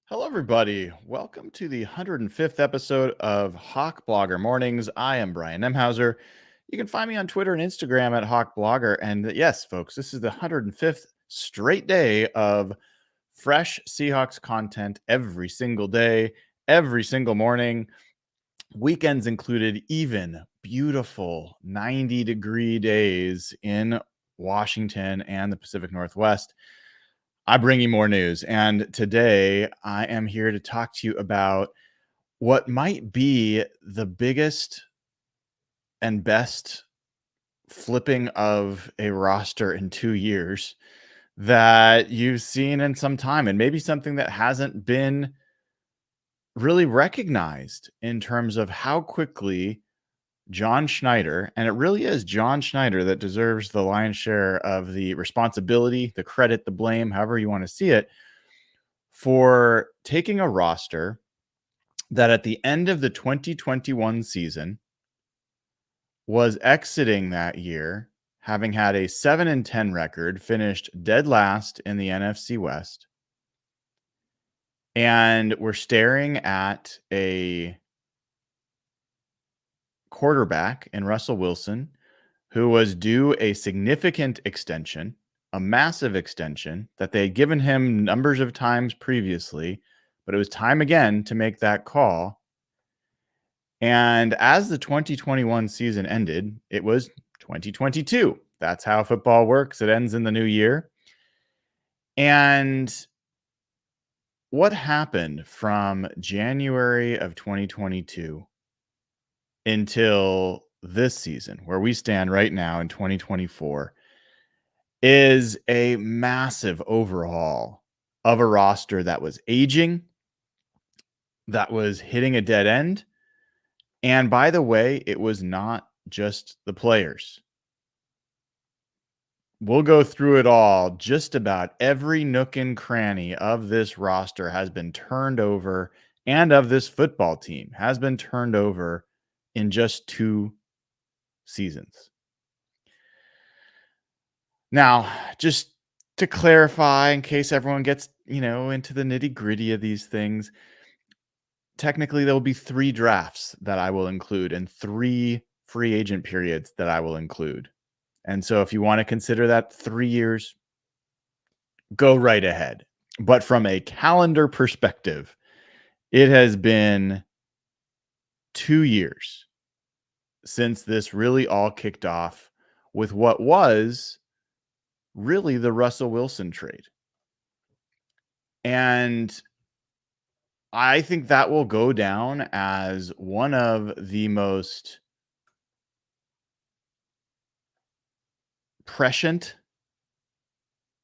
Hello, everybody. Welcome to the 105th episode of Hawk Blogger Mornings. I am Brian Nemhauser. You can find me on Twitter and Instagram at Hawk Blogger. And yes, folks, this is the 105th straight day of fresh Seahawks content every single day, every single morning. Weekends included, even beautiful 90-degree days in Washington and the Pacific Northwest. I bring you more news. And today I am here to talk to you about what might be the biggest and best flipping of a roster in 2 years that you've seen in some time, and maybe something that hasn't been really recognized in terms of how quickly John Schneider, and it really is John Schneider that deserves the lion's share of the responsibility, the credit, the blame, however you want to see it, for taking a roster that at the end of the 2021 season was exiting that year, having had a 7-10 record, finished dead last in the NFC West. And we're staring at a quarterback in Russell Wilson who was due a significant extension, a massive extension that they had given him numbers of times previously, but it was time again to make that call. And as the 2021 season ended, it was 2022. That's how football works. It ends in the new year. And what happened from January of 2022 until this season, where we stand right now in 2024, is a massive overhaul of a roster that was aging, that was hitting a dead end. And by the way, it was not just the players. We'll go through it all. Just about every nook and cranny of this roster has been turned over, and of this football team has been turned over in just 2 seasons. Now, just to clarify, in case everyone gets, into the nitty-gritty of these things, technically there will be 3 drafts that I will include and 3 free agent periods that I will include. And so if you want to consider that 3 years, go right ahead. But from a calendar perspective, it has been 2 years since this really all kicked off with what was really the Russell Wilson trade. And I think that will go down as one of the most prescient,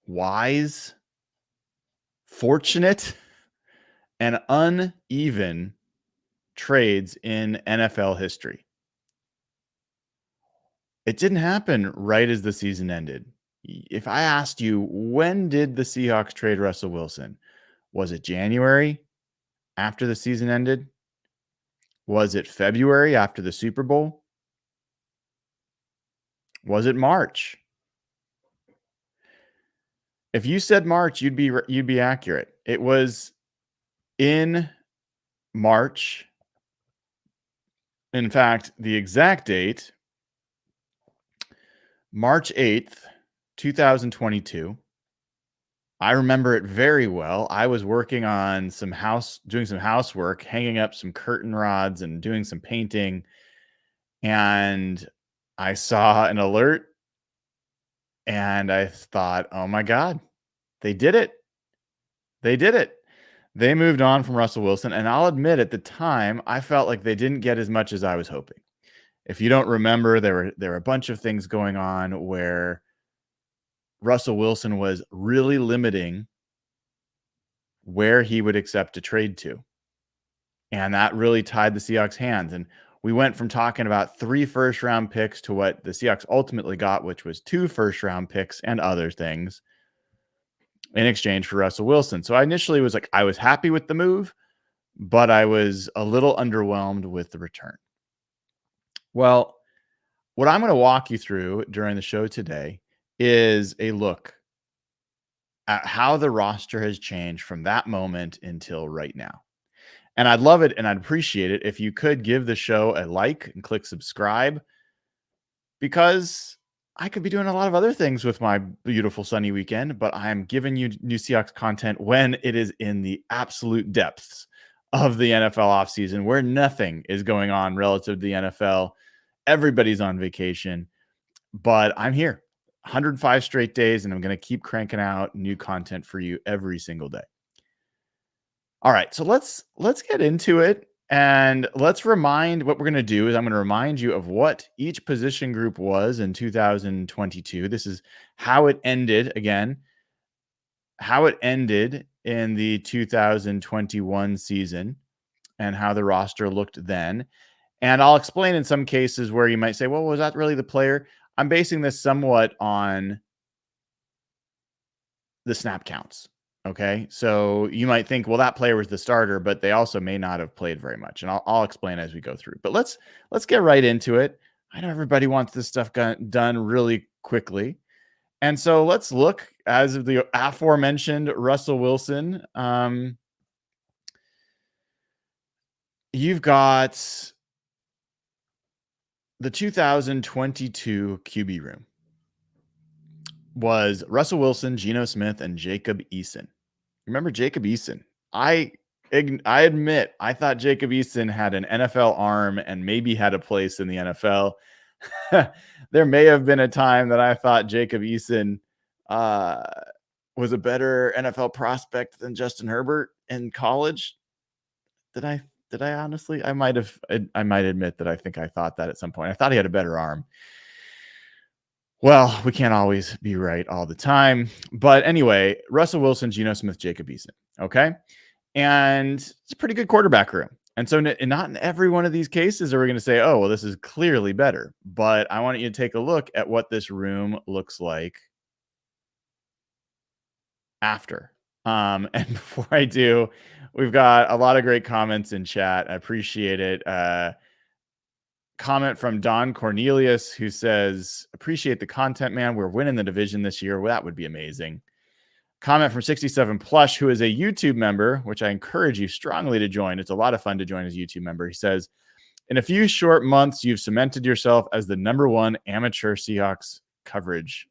wise, fortunate, and uneven trades in NFL history. It didn't happen right as the season ended. If I asked you, when did the Seahawks trade Russell Wilson? Was it January after the season ended? Was it February after the Super Bowl? Was it March? If you said March, you'd be accurate. It was in March. In fact, the exact date, March 8th, 2022. I remember it very well. I was working on doing some housework, hanging up some curtain rods and doing some painting. And I saw an alert and I thought, oh my God, they did it. They did it. They moved on from Russell Wilson. And I'll admit, at the time, I felt like they didn't get as much as I was hoping. If you don't remember, there were a bunch of things going on where Russell Wilson was really limiting where he would accept a trade to. And that really tied the Seahawks' hands. And we went from talking about 3 first-round picks to what the Seahawks ultimately got, which was 2 first-round picks and other things in exchange for Russell Wilson. So I initially was like, I was happy with the move, but I was a little underwhelmed with the return. Well, what I'm going to walk you through during the show today is a look at how the roster has changed from that moment until right now. And I'd love it and I'd appreciate it if you could give the show a like and click subscribe, because I could be doing a lot of other things with my beautiful sunny weekend, but I'm giving you new Seahawks content when it is in the absolute depths of the NFL offseason, where nothing is going on relative to the NFL. Everybody's on vacation, but I'm here 105 straight days, and I'm going to keep cranking out new content for you every single day. All right, so let's get into it, and let's remind what we're going to do is I'm going to remind you of what each position group was in 2022. This is how it ended in the 2021 season and how the roster looked then. And I'll explain in some cases where you might say, well, was that really the player? I'm basing this somewhat on the snap counts. Okay. So you might think, well, that player was the starter, but they also may not have played very much. And I'll explain as we go through. But let's get right into it. I know everybody wants this stuff done really quickly. And so let's look, as of the aforementioned Russell Wilson. You've got the 2022 QB room was Russell Wilson, Geno Smith, and Jacob Eason. Remember Jacob Eason? I admit I thought Jacob Eason had an NFL arm and maybe had a place in the NFL. There may have been a time that I thought Jacob Eason was a better NFL prospect than Justin Herbert in college. Did I honestly? I might admit that I think I thought that at some point. I thought he had a better arm. Well, we can't always be right all the time. But anyway, Russell Wilson, Geno Smith, Jacob Eason. Okay. And it's a pretty good quarterback room. And so not in every one of these cases are we going to say, oh, well, this is clearly better. But I want you to take a look at what this room looks like after. And before I do, we've got a lot of great comments in chat. I appreciate it. Comment from Don Cornelius, who says, appreciate the content, man. We're winning the division this year. Well, that would be amazing. Comment from 67 Plush, who is a YouTube member, which I encourage you strongly to join. It's a lot of fun to join as a YouTube member. He says, in a few short months, you've cemented yourself as the #1 amateur Seahawks coverage.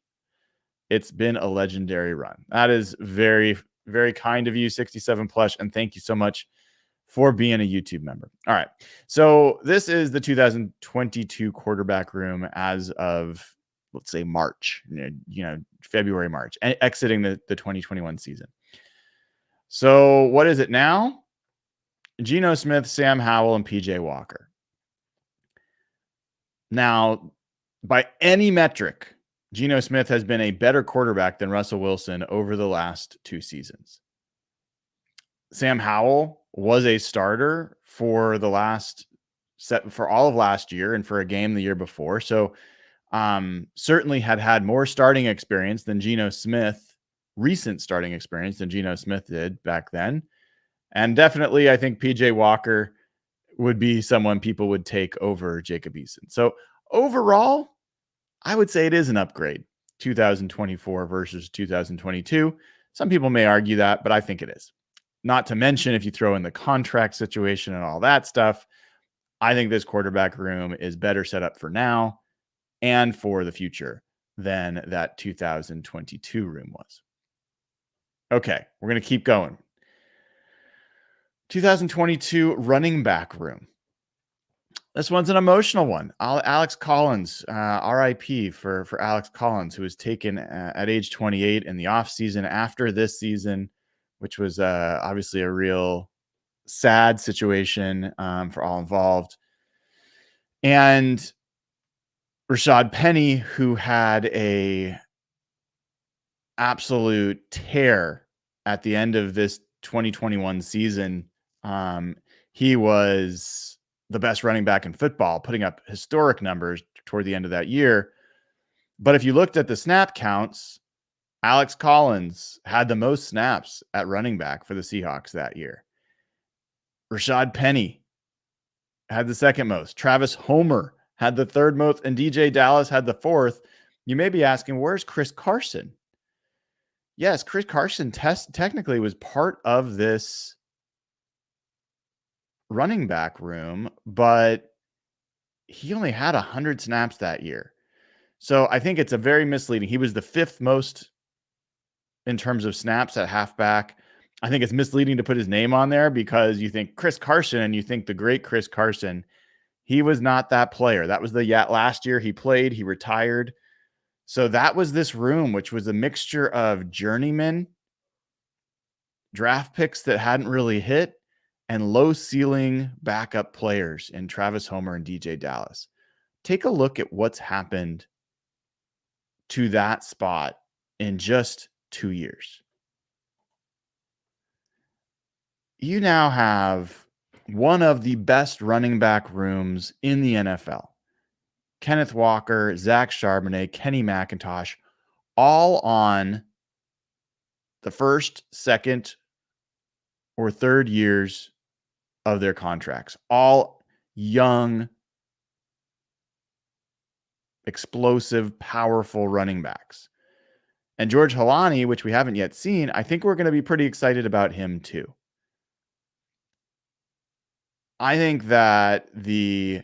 It's been a legendary run. That is very, very kind of you, 67 Plush, and thank you so much for being a YouTube member. All right. So this is the 2022 quarterback room as of, let's say, March, February, March, exiting the 2021 season. So what is it now? Geno Smith, Sam Howell, and PJ Walker. Now, by any metric, Geno Smith has been a better quarterback than Russell Wilson over the last 2 seasons. Sam Howell was a starter for all of last year and for a game the year before. So certainly had more starting experience than Geno Smith, recent starting experience than Geno Smith did back then. And definitely, I think PJ Walker would be someone people would take over Jacob Eason. So overall, I would say it is an upgrade, 2024 versus 2022. Some people may argue that, but I think it is. Not to mention, if you throw in the contract situation and all that stuff, I think this quarterback room is better set up for now and for the future than that 2022 room was. Okay, we're going to keep going. 2022 running back room. This one's an emotional one. Alex Collins, RIP for Alex Collins, who was taken at age 28 in the offseason after this season, which was obviously a real sad situation for all involved. And Rashad Penny, who had a absolute tear at the end of this 2021 season. He was the best running back in football, putting up historic numbers toward the end of that year. But if you looked at the snap counts, Alex Collins had the most snaps at running back for the Seahawks that year. Rashad Penny had the second most. Travis Homer had the third most, and DJ Dallas had the fourth. You may be asking, where's Chris Carson? Yes, Chris Carson technically was part of this running back room, but he only had 100 snaps that year. So I think it's a very misleading. He was the 5th most in terms of snaps at halfback. I think it's misleading to put his name on there because you think Chris Carson and you think the great Chris Carson. He was not that player. That was the last year he played. He retired. So that was this room, which was a mixture of journeymen, draft picks that hadn't really hit, and low ceiling backup players in Travis Homer and DJ Dallas. Take a look at what's happened to that spot in just 2 years. You now have one of the best running back rooms in the NFL. Kenneth Walker, Zach Charbonnet, Kenny McIntosh, all on the first, second, or third years of their contracts. All young, explosive, powerful running backs. And George Halani, which we haven't yet seen, I think we're going to be pretty excited about him too. I think that the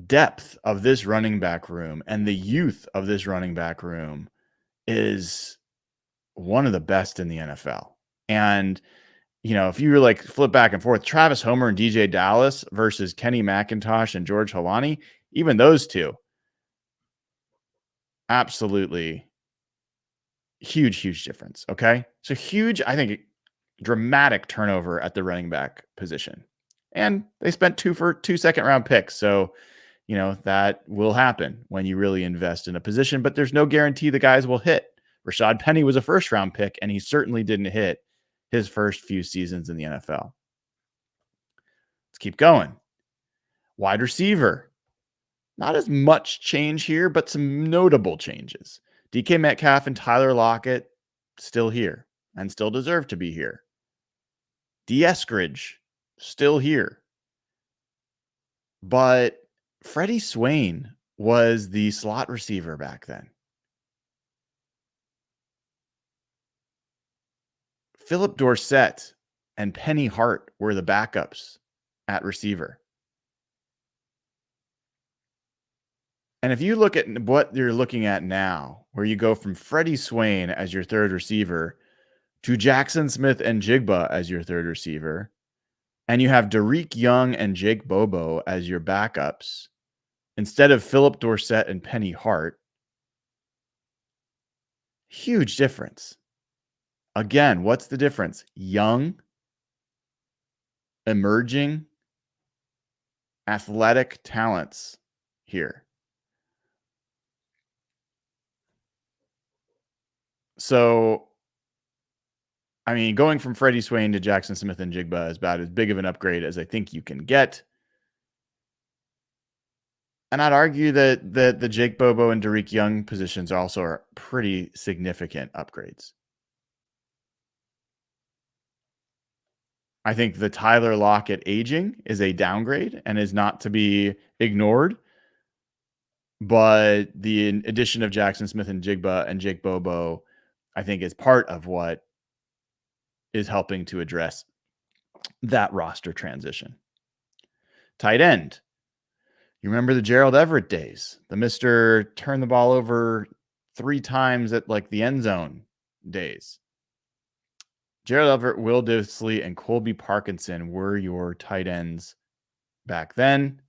depth of this running back room and the youth of this running back room is one of the best in the NFL. And, if you were like flip back and forth, Travis Homer and DJ Dallas versus Kenny McIntosh and George Halani, even those two, absolutely huge difference. Okay. So huge, I think, dramatic turnover at the running back position. And they spent 2 second-round picks. So, that will happen when you really invest in a position, but there's no guarantee the guys will hit. Rashad Penny was a first-round pick, and he certainly didn't hit his first few seasons in the NFL. Let's keep going. Wide receiver. Not as much change here, but some notable changes. DK Metcalf and Tyler Lockett still here and still deserve to be here. D. Eskridge still here. But Freddie Swain was the slot receiver back then. Philip Dorsett and Penny Hart were the backups at receiver. And if you look at what you're looking at now, where you go from Freddie Swain as your third receiver to Jackson Smith and Jigba as your third receiver, and you have Derek Young and Jake Bobo as your backups, instead of Philip Dorsett and Penny Hart, huge difference. Again, what's the difference? Young, emerging, athletic talents here. So, going from Freddie Swain to Jackson Smith and Jigba is about as big of an upgrade as I think you can get. And I'd argue that the Jake Bobo and Derek Young positions also are pretty significant upgrades. I think the Tyler Lockett aging is a downgrade and is not to be ignored. But the addition of Jackson Smith and Jigba and Jake Bobo, I think, is part of what is helping to address that roster transition. Tight end. You remember the Gerald Everett days, the Mr. Turn the ball over 3 times at like the end zone days. Gerald Everett, Will Dissly, and Colby Parkinson were your tight ends back then.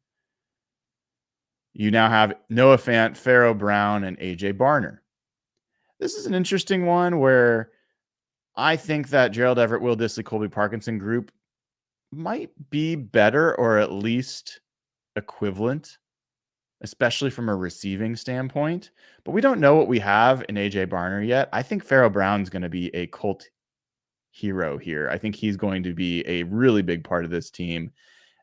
You now have Noah Fant, Pharaoh Brown, and A.J. Barner. This is an interesting one where I think that Gerald Everett, Will Dissly, Colby Parkinson group might be better or at least equivalent, especially from a receiving standpoint. But we don't know what we have in A.J. Barner yet. I think Pharaoh Brown's going to be a cult hero here. I think he's going to be a really big part of this team.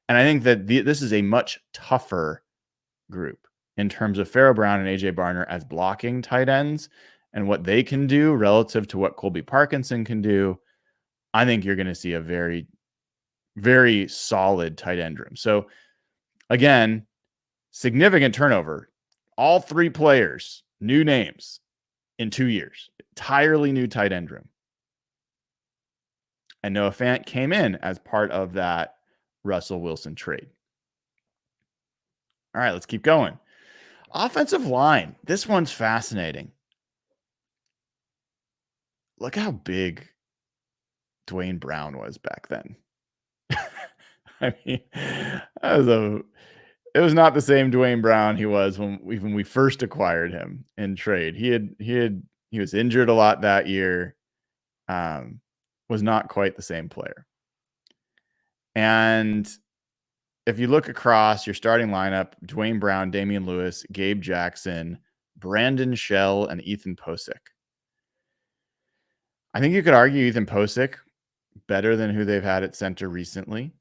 And I think that this is a much tougher group in terms of Pharaoh Brown and A.J. Barner as blocking tight ends and what they can do relative to what Colby Parkinson can do. I think you're going to see a very, very solid tight end room. So again, significant turnover. All 3 players, new names. in 2 years. Entirely new tight end room. And Noah Fant came in as part of that Russell Wilson trade. All right, let's keep going. Offensive line. This one's fascinating. Look how big Dwayne Brown was back then. I mean, it was not the same Dwayne Brown he was when we first acquired him in trade. He was injured a lot that year. Was not quite the same player. And if you look across your starting lineup, Dwayne Brown, Damian Lewis, Gabe Jackson, Brandon Shell, and Ethan Posick. I think you could argue Ethan Posick better than who they've had at center recently.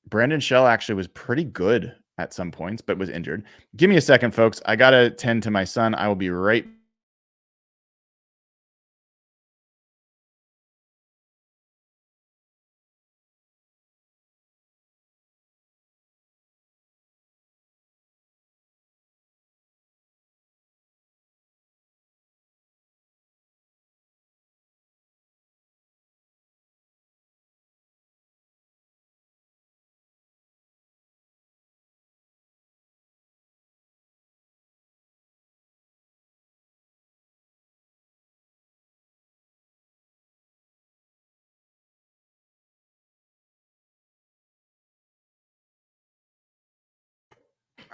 Brandon Shell actually was pretty good at some points, but was injured. Give me a second, folks. I got to tend to my son. I will be right.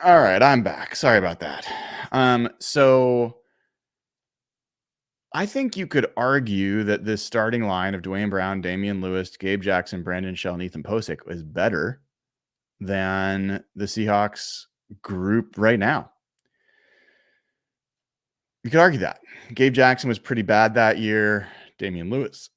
All right, I'm back. Sorry about that. So I think you could argue that this starting line of Dwayne Brown, Damian Lewis, Gabe Jackson, Brandon Shell, and Ethan Posick is better than the Seahawks group right now. You could argue that. Gabe Jackson was pretty bad that year. Damian Lewis,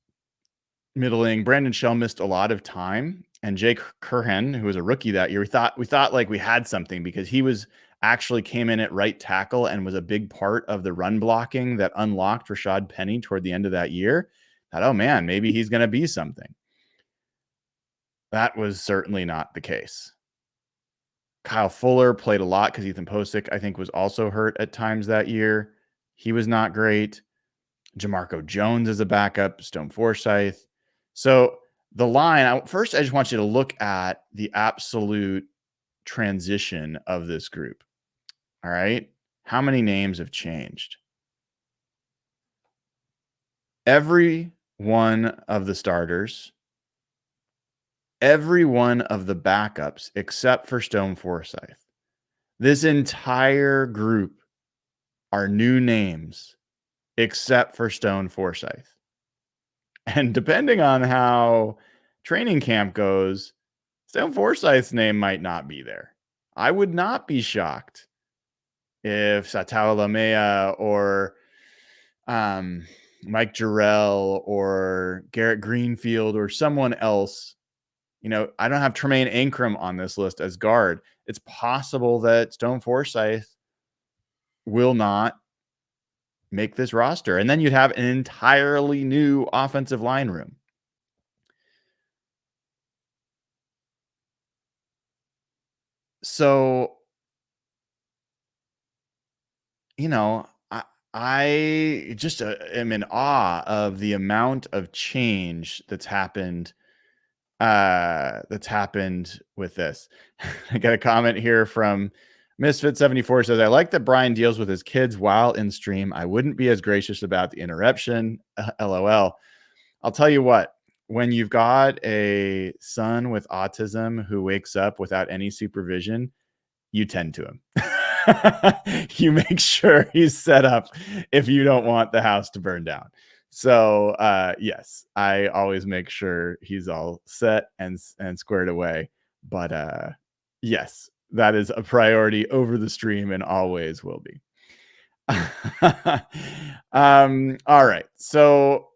middling. Brandon Shell missed a lot of time. And Jake Curhan, who was a rookie that year, we thought like we had something because he was actually came in at right tackle and was a big part of the run blocking that unlocked Rashad Penny toward the end of that year. Thought, oh man, maybe he's going to be something. That was certainly not the case. Kyle Fuller played a lot because Ethan Posick, I think, was also hurt at times that year. He was not great. Jamarco Jones as a backup, Stone Forsythe. So the line, first, I just want you to look at the absolute transition of this group. All right. How many names have changed? Every one of the starters, every one of the backups, except for Stone Forsythe. This entire group are new names, except for Stone Forsythe. And depending on how training camp goes, Stone Forsythe's name might not be there. I would not be shocked if Satao Lamea or Mike Jarrell or Garrett Greenfield or someone else, I don't have Tremaine Ankrum on this list as guard. It's possible that Stone Forsythe will not make this roster. And then you'd have an entirely new offensive line room. So, I just am in awe of the amount of change that's happened with this. I got a comment here from Misfit74 says, I like that Brian deals with his kids while in stream. I wouldn't be as gracious about the interruption. LOL. I'll tell you what, when you've got a son with autism who wakes up without any supervision, you tend to him. You make sure he's set up if you don't want the house to burn down. So yes, I always make sure he's all set and squared away. But yes, that is a priority over the stream and always will be. All right. So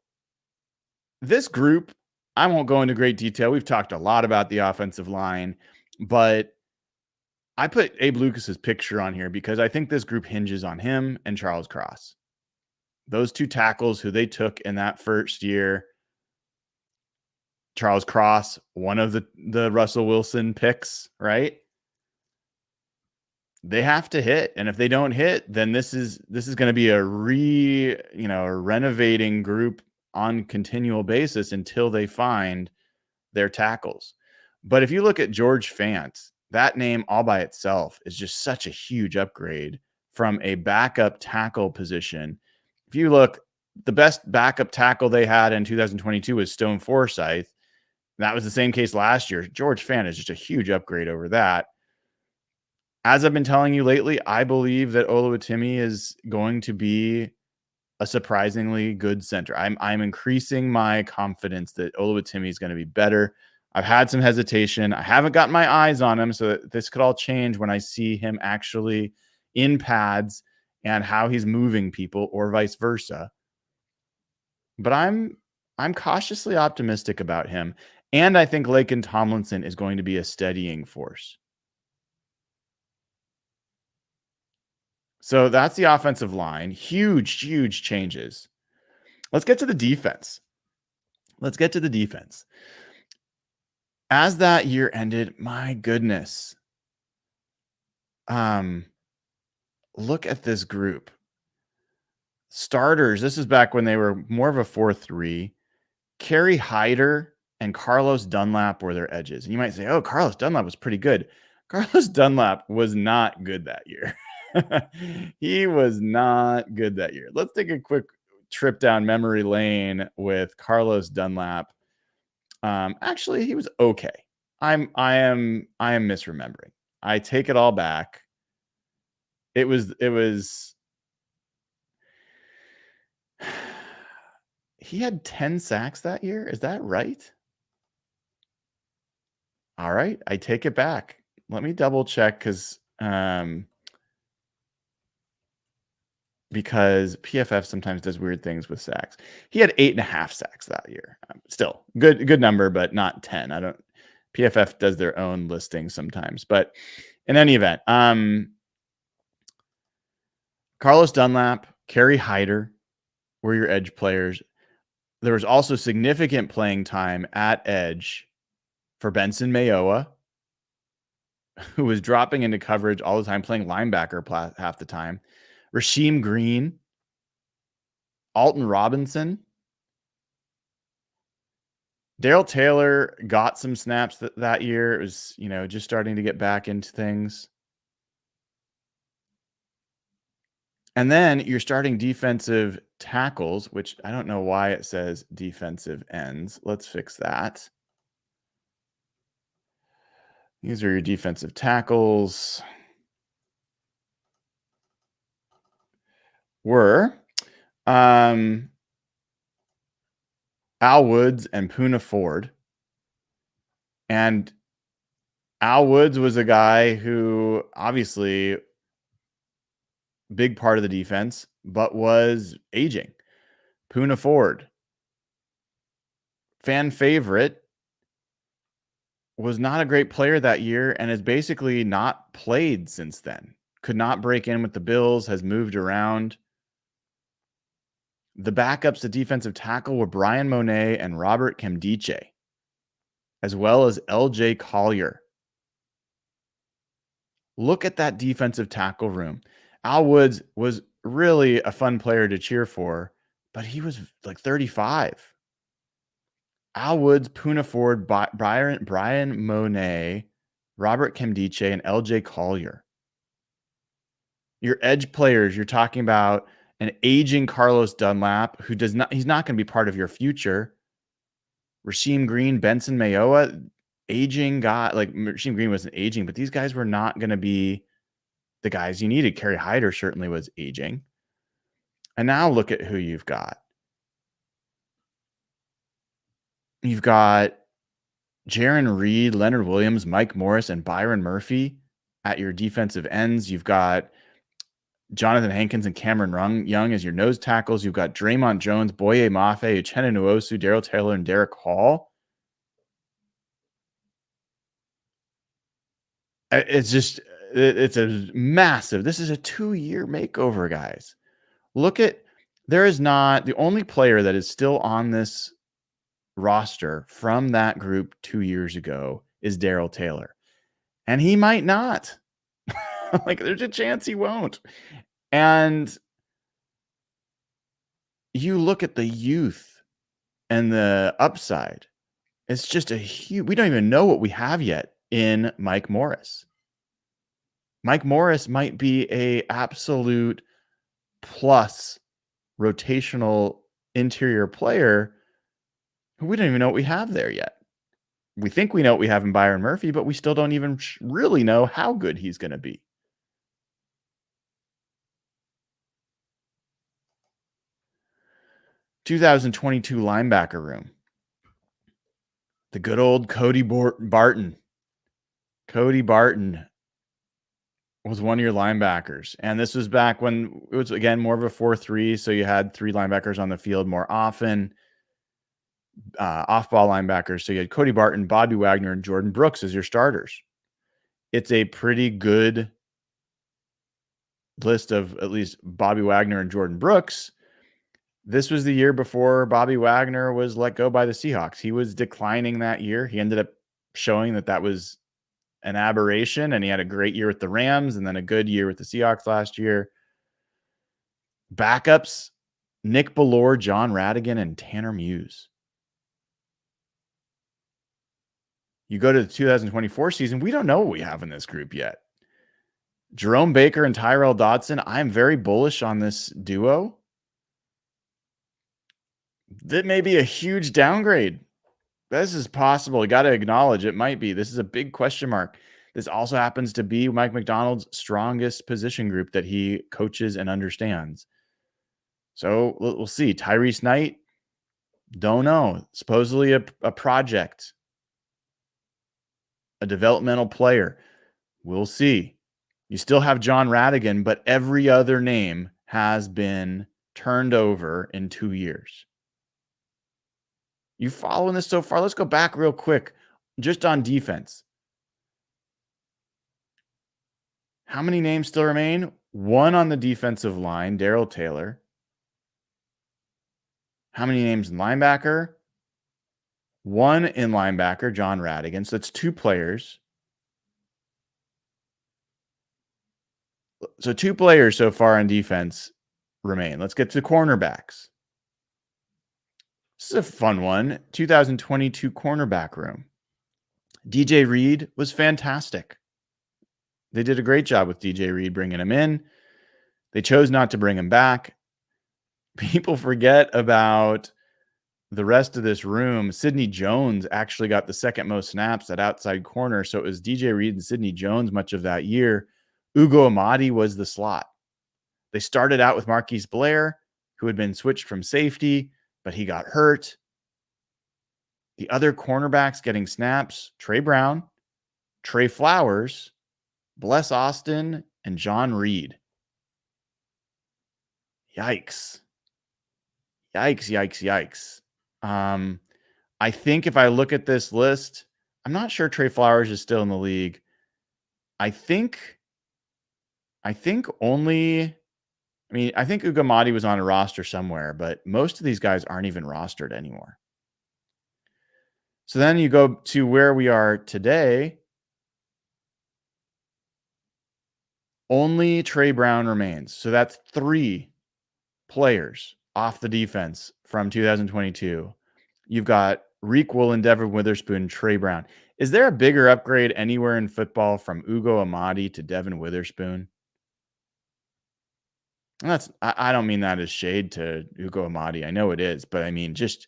this group, I won't go into great detail. We've talked a lot about the offensive line, but I put Abe Lucas's picture on here because I think this group hinges on him and Charles Cross. Those two tackles who they took in that first year. Charles Cross, one of the Russell Wilson picks, right? they have to hit, and if they don't hit, then this is going to be a renovating group on continual basis until they find their tackles. But if you look at George Fant, that name all by itself is just such a huge upgrade from a backup tackle position. If you look, the best backup tackle they had in 2022 was Stone Forsythe. That was the same case last year. George Fant is just a huge upgrade over that. As I've been telling you lately, I believe that Oluwatimi is going to be a surprisingly good center. I'm increasing my confidence that Oluwatimi is going to be better. I've had some hesitation. I haven't gotten my eyes on him, so this could all change when I see him actually in pads and how he's moving people, or vice versa. But I'm cautiously optimistic about him, and I think Laken Tomlinson is going to be a steadying force. So that's the offensive line. Huge, huge changes. Let's get to the defense. As that year ended, my goodness. Look at this group. Starters, this is back when they were more of a 4-3. Kerry Hyder and Carlos Dunlap were their edges. And you might say, oh, Carlos Dunlap was pretty good. Carlos Dunlap was not good that year. He was not good that year. Let's take a quick trip down memory lane with Carlos Dunlap. Actually, he was okay. I am misremembering. I take it all back. It was he had 10 sacks that year. Is that right? All right, I take it back. Let me double check because PFF sometimes does weird things with sacks. He had 8.5 sacks that year. Still good number, but not 10. PFF does their own listing sometimes, but in any event, Carlos Dunlap, Kerry Hyder were your edge players. There was also significant playing time at edge for Benson Mayowa, who was dropping into coverage all the time, playing linebacker half the time. Rasheem Green, Alton Robinson. Darrell Taylor got some snaps that year. It was, just starting to get back into things. And then you're starting defensive tackles, which I don't know why it says defensive ends. Let's fix that. These are your defensive tackles. Were Al Woods and Poona Ford. And Al Woods was a guy who obviously big part of the defense, but was aging. Poona Ford, fan favorite, was not a great player that year and has basically not played since then. Could not break in with the Bills, has moved around. The backups to defensive tackle were Brian Monet and Robert Kemdiche, as well as LJ Collier. Look at that defensive tackle room. Al Woods was really a fun player to cheer for, but he was like 35. Al Woods, Poona Ford, Brian Monet, Robert Kemdiche, and LJ Collier. Your edge players, you're talking about an aging Carlos Dunlap who he's not going to be part of your future. Rasheem Green, Benson Mayowa, aging guy. Like Rasheem Green wasn't aging, but these guys were not going to be the guys you needed. Kerry Hyder certainly was aging. And now look at who you've got. You've got Jaron Reed, Leonard Williams, Mike Morris, and Byron Murphy at your defensive ends. You've got Jonathan Hankins and Cameron Young as your nose tackles. You've got Draymond Jones, Boye Mafe, Uchenna Nwosu, Darrell Taylor, and Derek Hall. It's a massive, this is a 2-year makeover, guys. There is not, the only player that is still on this roster from that group 2 years ago is Darrell Taylor. And he might not. Like, there's a chance he won't. And you look at the youth and the upside. It's just a huge. We don't even know what we have yet in Mike Morris. Mike Morris might be a absolute plus rotational interior player who we don't even know what we have there yet. We think we know what we have in Byron Murphy, but we still don't even really know how good he's going to be. (2022) linebacker room. The good old Cody Barton. Cody Barton was one of your linebackers. And this was back when it was, again, more of a 4-3. So you had 3 linebackers on the field more often. Off-ball linebackers. So you had Cody Barton, Bobby Wagner, and Jordan Brooks as your starters. It's a pretty good list of at least Bobby Wagner and Jordan Brooks. This was the year before Bobby Wagner was let go by the Seahawks. He was declining that year. He ended up showing that was an aberration, and he had a great year with the Rams and then a good year with the Seahawks last year. Backups, Nick Bellore, John Radigan, and Tanner Muse. You go to the 2024 season, we don't know what we have in this group yet. Jerome Baker and Tyrell Dodson, I'm very bullish on this duo. That may be a huge downgrade. This is possible. You got to acknowledge it might be. This is a big question mark. This also happens to be Mike Macdonald's strongest position group that he coaches and understands. So we'll see. Tyrese Knight, don't know. Supposedly a project, a developmental player. We'll see. You still have John Radigan, but every other name has been turned over in 2 years. You following this so far? Let's go back real quick. Just on defense. How many names still remain? 1 on the defensive line, Darrell Taylor. How many names in linebacker? 1 in linebacker, John Radigan. So that's 2 players. So 2 players so far on defense remain. Let's get to cornerbacks. This is a fun one. 2022 cornerback room. DJ Reed was fantastic. They did a great job with DJ Reed bringing him in. They chose not to bring him back. People forget about the rest of this room. Sidney Jones actually got the second most snaps at outside corner. So it was DJ Reed and Sidney Jones much of that year. Ugo Amadi was the slot. They started out with Marquise Blair, who had been switched from safety, but he got hurt. The other cornerbacks getting snaps, Trey Brown, Trey Flowers, Bless Austin, and John Reed. Yikes. Yikes. I think if I look at this list, I'm not sure Trey Flowers is still in the league. I think Ugo Amadi was on a roster somewhere, but most of these guys aren't even rostered anymore. So then you go to where we are today. Only Trey Brown remains. So that's 3 players off the defense from 2022. You've got Reek Woolen, Devin Witherspoon, Trey Brown. Is there a bigger upgrade anywhere in football from Ugo Amadi to Devin Witherspoon? And I don't mean that as shade to Ugo Amadi. I know it is, but I mean just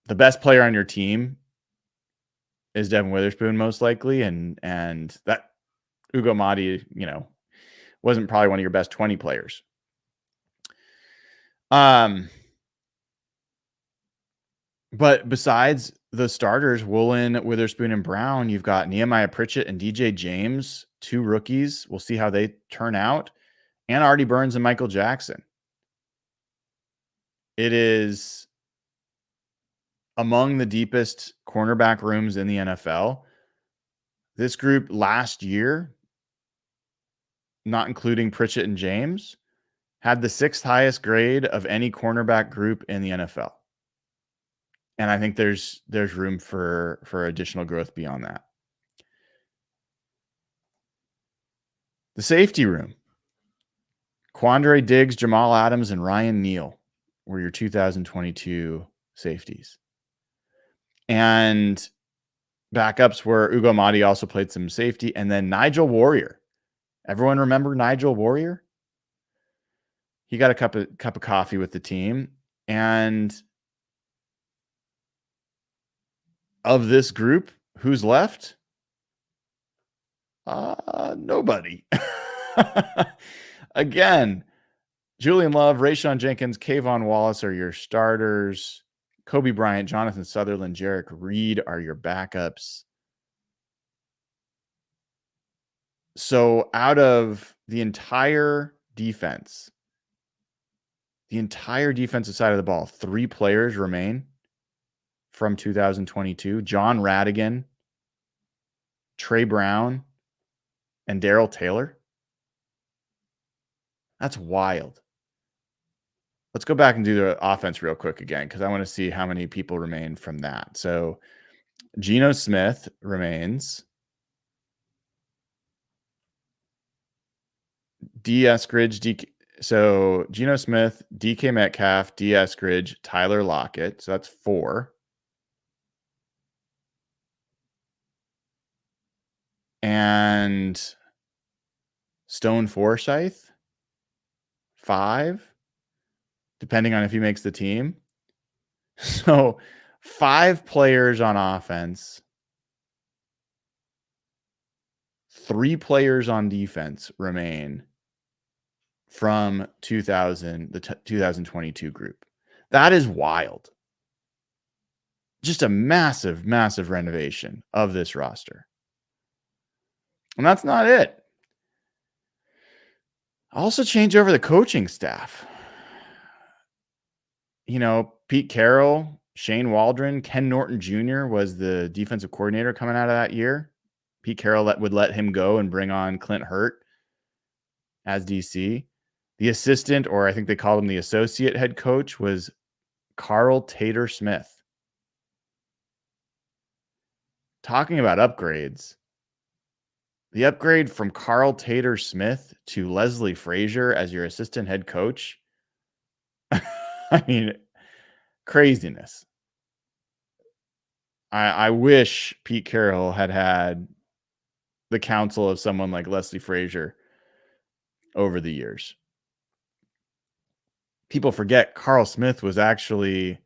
the best player on your team is Devin Witherspoon most likely, and that Ugo Amadi, wasn't probably one of your best 20 players. But besides the starters, Woolen, Witherspoon, and Brown, you've got Nehemiah Pritchett and DJ James, 2 rookies. We'll see how they turn out. And Artie Burns and Michael Jackson. It is among the deepest cornerback rooms in the NFL. This group last year, not including Pritchett and James, had the 6th highest grade of any cornerback group in the NFL. And I think there's room for additional growth beyond that. The safety room. Quandre Diggs, Jamal Adams, and Ryan Neal were your 2022 safeties. And backups were Ugo Madi also played some safety. And then Nigel Warrior. Everyone remember Nigel Warrior? He got a cup of coffee with the team. And of this group, who's left? Nobody. Again, Julian Love, Rayshon Jenkins, Kayvon Wallace are your starters. Kobe Bryant, Jonathan Sutherland, Jarek Reed are your backups. So out of the entire defensive side of the ball, 3 players remain from 2022. John Radigan, Trey Brown, and Darrell Taylor. That's wild. Let's go back and do the offense real quick again, because I want to see how many people remain from that. So Geno Smith remains. D. Eskridge, so Geno Smith, DK Metcalf, D. Eskridge, Tyler Lockett. So that's 4. And Stone Forsythe, 5, depending on if he makes the team. So 5 players on offense, 3 players on defense remain from the 2022 group. That is wild. Just a massive, massive renovation of this roster. And that's not it. Also change over the coaching staff. You know, Pete Carroll, Shane Waldron, Ken Norton Jr. was the defensive coordinator coming out of that year. Pete Carroll would let him go and bring on Clint Hurt as DC. The assistant, or I think they called him the associate head coach, was Carl Tater Smith. Talking about upgrades, the upgrade from Carl Tater Smith to Leslie Frazier as your assistant head coach. I mean, craziness. I wish Pete Carroll had the counsel of someone like Leslie Frazier over the years. People forget Carl Smith was actually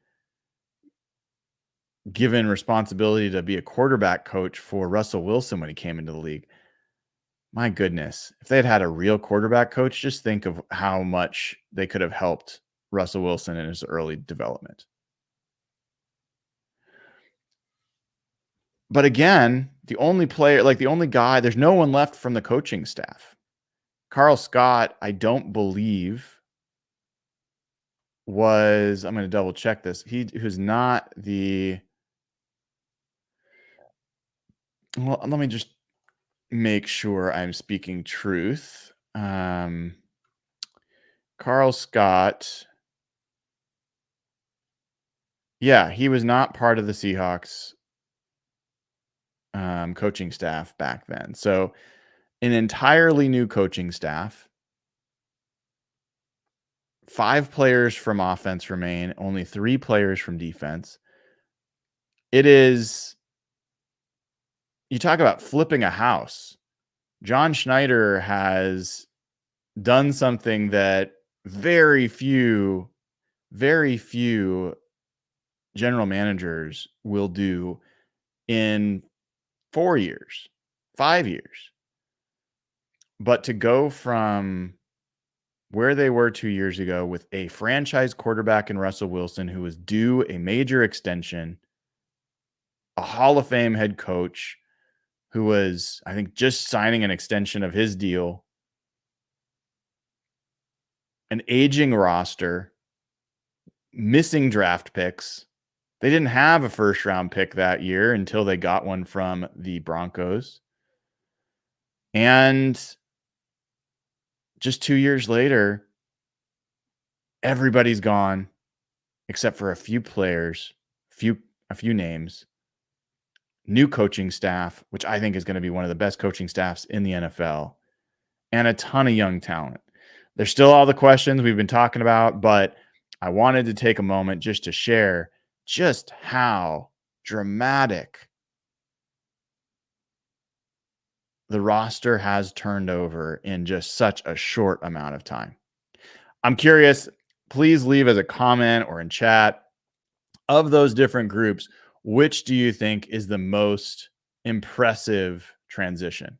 given responsibility to be a quarterback coach for Russell Wilson when he came into the league. My goodness, if they had a real quarterback coach, just think of how much they could have helped Russell Wilson in his early development. But again, the only guy, there's no one left from the coaching staff. Carl Scott, I don't believe I'm going to double check this. Who's not well, let me just make sure I'm speaking truth. Carl Scott. Yeah, he was not part of the Seahawks coaching staff back then. So an entirely new coaching staff. 5 players from offense remain, only 3 players from defense. You talk about flipping a house. John Schneider has done something that very few general managers will do in 4 years, 5 years. But to go from where they were 2 years ago with a franchise quarterback in Russell Wilson who was due a major extension, a Hall of Fame head coach who was, I think, just signing an extension of his deal, an aging roster, missing draft picks. They didn't have a first-round pick that year until they got one from the Broncos. And just 2 years later, everybody's gone except for a few players, a few names. New coaching staff, which I think is going to be one of the best coaching staffs in the NFL. and a ton of young talent. There's still all the questions we've been talking about, but I wanted to take a moment just to share just how dramatic the roster has turned over in just such a short amount of time. I'm curious, please leave as a comment or in chat of those different groups, which do you think is the most impressive transition?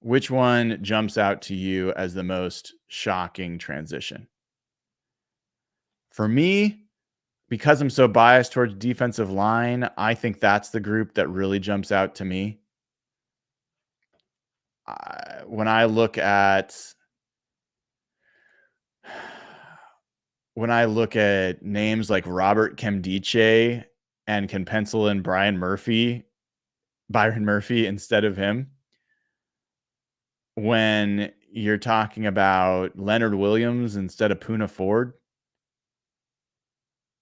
Which one jumps out to you as the most shocking transition? For me, because I'm so biased towards defensive line, I think that's the group that really jumps out to me. When I look at names like Robert Kemdiche and can pencil in Byron Murphy instead of him. When you're talking about Leonard Williams instead of Poona Ford.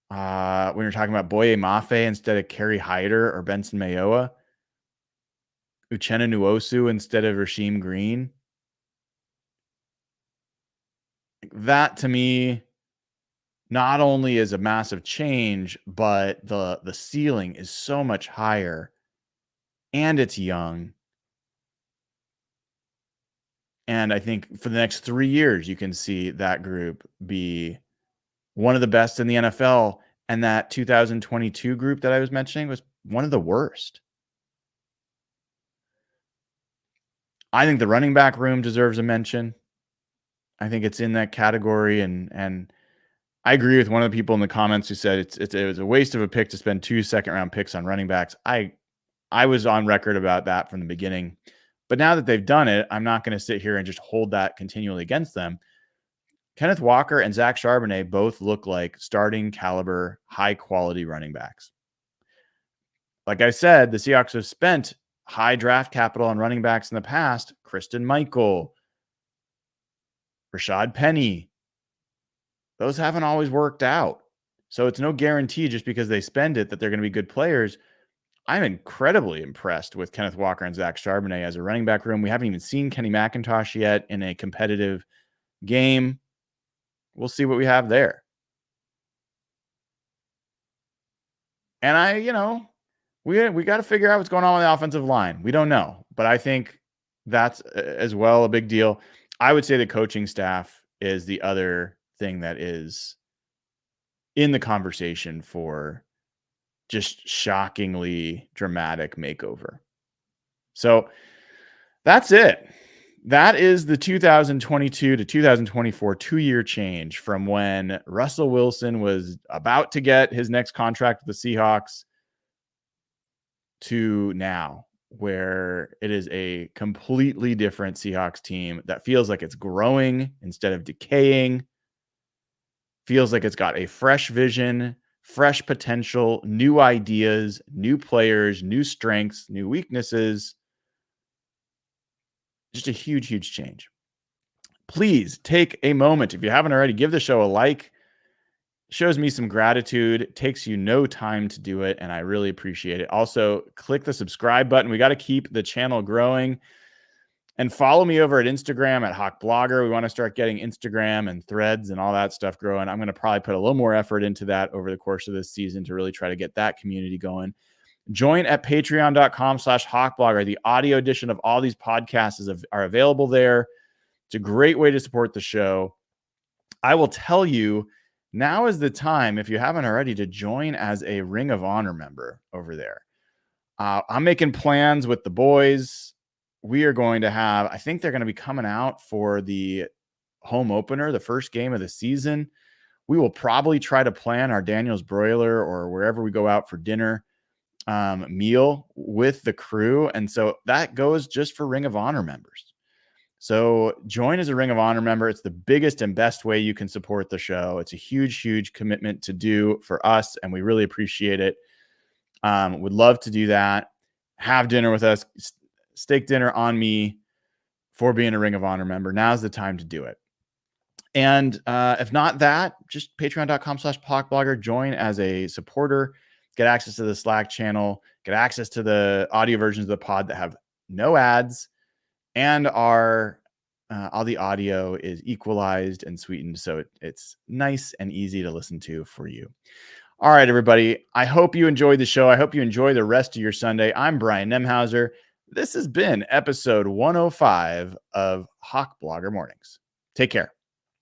When you're talking about Boye Mafe instead of Kerry Hyder or Benson Mayowa. Uchenna Nwosu instead of Rasheem Green. That to me not only is a massive change, but the ceiling is so much higher and it's young. And I think for the next 3 years, you can see that group be one of the best in the NFL. And that 2022 group that I was mentioning was one of the worst. I think the running back room deserves a mention. I think it's in that category. And I agree with one of the people in the comments who said it was a waste of a pick to spend 2 second-round picks on running backs. I was on record about that from the beginning. But now that they've done it, I'm not going to sit here and just hold that continually against them. Kenneth Walker and Zach Charbonnet both look like starting caliber, high-quality running backs. Like I said, the Seahawks have spent high draft capital on running backs in the past. Kristen Michael, Rashad Penny. Those haven't always worked out. So it's no guarantee just because they spend it that they're going to be good players. I'm incredibly impressed with Kenneth Walker and Zach Charbonnet as a running back room. We haven't even seen Kenny McIntosh yet in a competitive game. We'll see what we have there. And we got to figure out what's going on with the offensive line. We don't know, but I think that's as well a big deal. I would say the coaching staff is the other thing that is in the conversation for just shockingly dramatic makeover. So that's it. That is the 2022 to 2024 2-year change from when Russell Wilson was about to get his next contract with the Seahawks to now, where it is a completely different Seahawks team that feels like it's growing instead of decaying, feels like it's got a fresh vision, fresh potential, new ideas, new players, new strengths, new weaknesses. Just a huge, huge change. Please take a moment, if you haven't already, give the show a like. Shows me some gratitude. It takes you no time to do it, and I really appreciate it. Also, click the subscribe button. We got to keep the channel growing. And follow me over at Instagram at Hawk Blogger. We want to start getting Instagram and threads and all that stuff growing. I'm going to probably put a little more effort into that over the course of this season to really try to get that community going. Join at patreon.com/hawkblogger. The audio edition of all these podcasts are available there. It's a great way to support the show. I will tell you, now is the time, if you haven't already, to join as a Ring of Honor member over there. I'm making plans with the boys. We are going to have, I think they're going to be coming out for the home opener, the first game of the season. We will probably try to plan our Daniel's Broiler or wherever we go out for dinner meal with the crew. And so that goes just for Ring of Honor members. So join as a Ring of Honor member. It's the biggest and best way you can support the show. It's a huge, huge commitment to do for us, and we really appreciate it. Would love to do that. Have dinner with us. Steak dinner on me for being a Ring of Honor member. Now's the time to do it. And if not that, just patreon.com/hawkblogger. Join as a supporter. Get access to the Slack channel. Get access to the audio versions of the pod that have no ads and our all the audio is equalized and sweetened, so it's nice and easy to listen to for you. All right, everybody. I hope you enjoyed the show. I hope you enjoy the rest of your Sunday. I'm Brian Nemhauser. This has been episode 105 of Hawk Blogger Mornings. Take care.